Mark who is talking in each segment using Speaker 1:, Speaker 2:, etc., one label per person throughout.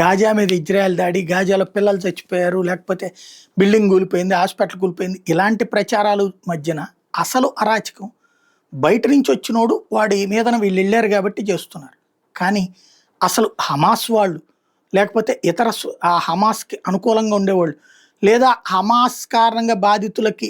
Speaker 1: Gaza మీద Israel దాడి, గాజాలో పిల్లలు చచ్చిపోయారు, లేకపోతే బిల్డింగ్ కూలిపోయింది, హాస్పిటల్ కూలిపోయింది. ఇలాంటి ప్రచారాలు మధ్యన అసలు అరాచకం బయట నుంచి వచ్చినోడు వాడి మీదన వీళ్ళు వెళ్ళారు కాబట్టి చేస్తున్నారు. కానీ అసలు హమాస్ వాళ్ళు, లేకపోతే ఇతర ఆ హమాస్కి అనుకూలంగా ఉండేవాళ్ళు, లేదా హమాస్ కారణంగా బాధితులకి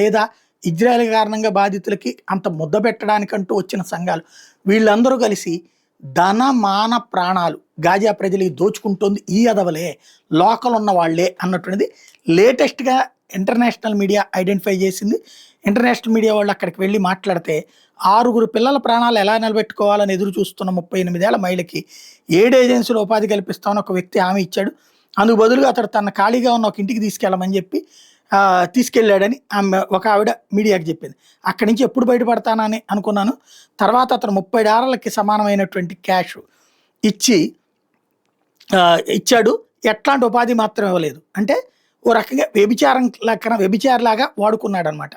Speaker 1: లేదా ఇజ్రాయెల్ కారణంగా బాధితులకి అంత ముద్ద పెట్టడానికంటూ వచ్చిన సంఘాలు వీళ్ళందరూ కలిసి ధన మాన ప్రాణాలు గాజా ప్రజలకి దోచుకుంటోంది ఈ అదవలే, లోకల్ ఉన్న వాళ్ళే అన్నటువంటిది లేటెస్ట్గా ఇంటర్నేషనల్ మీడియా ఐడెంటిఫై చేసింది. ఇంటర్నేషనల్ మీడియా వాళ్ళు అక్కడికి వెళ్ళి మాట్లాడితే 6 పిల్లల ప్రాణాలు ఎలా నిలబెట్టుకోవాలని ఎదురు చూస్తున్న 38 ఏళ్ల మహిళకి 7 ఏజెన్సీలు ఉపాధి కల్పిస్తామని ఒక వ్యక్తి హామీ ఇచ్చాడు. అందుకు బదులుగా అతడు తన ఖాళీగా ఉన్న ఒక ఇంటికి తీసుకెళ్ళమని చెప్పి తీసుకెళ్ళాడని ఒక ఆవిడ మీడియాకి చెప్పింది. అక్కడి నుంచి ఎప్పుడు బయటపడతానని అనుకున్నాను. తర్వాత అతను 30 డాలర్లకి సమానమైనటువంటి క్యాష్ ఇచ్చాడు. ఎట్లాంటి ఉపాధి మాత్రం ఇవ్వలేదు. అంటే ఓ రకంగా వ్యభిచారలాగా వాడుకున్నాడు అనమాట.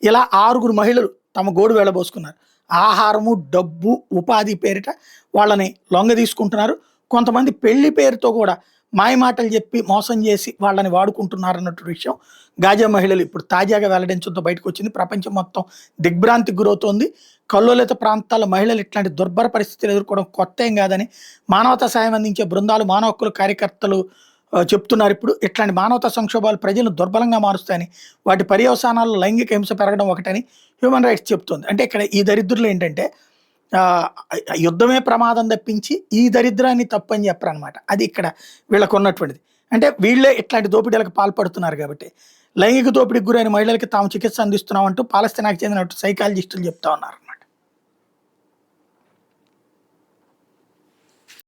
Speaker 1: ఇలా 6 మహిళలు తమ గోడు వెళ్ళబోసుకున్నారు. ఆహారము, డబ్బు, ఉపాధి పేరిట వాళ్ళని లొంగ తీసుకుంటున్నారు. కొంతమంది పెళ్లి పేరుతో కూడా మాయమాటలు చెప్పి మోసం చేసి వాళ్ళని వాడుకుంటున్నారు అన్నట్టు విషయం గాజా మహిళలు ఇప్పుడు తాజాగా వెల్లడించడంతో బయటకు వచ్చింది. ప్రపంచం మొత్తం దిగ్భ్రాంతికి గురవుతోంది. కల్లోలిత ప్రాంతాల మహిళలు ఇట్లాంటి దుర్భర పరిస్థితులు ఎదుర్కోవడం కొత్త ఏం కాదని మానవతా సాయం అందించే బృందాలు, మానవ హక్కుల కార్యకర్తలు చెప్తున్నారు. ఇప్పుడు ఇట్లాంటి మానవతా సంక్షోభాలు ప్రజలను దుర్బలంగా మారుస్తాయని, వాటి పర్యవసానాల్లో లైంగిక హింస పెరగడం ఒకటని హ్యూమన్ రైట్స్ చెప్తుంది. అంటే ఇక్కడ ఈ దరిద్రులు ఏంటంటే యుద్ధమే ప్రమాదం తప్పించి ఈ దరిద్రాన్ని తప్పని చెప్పరనమాట. అది ఇక్కడ వీళ్ళకు ఉన్నటువంటిది. అంటే వీళ్ళే ఇట్లాంటి దోపిడీలకు పాల్పడుతున్నారు కాబట్టి లైంగిక దోపిడీకి గురైన మహిళలకి తాము చికిత్స అందిస్తున్నామంటూ పాలస్తీనాకు చెందిన సైకాలజిస్టులు చెప్తా ఉన్నారు.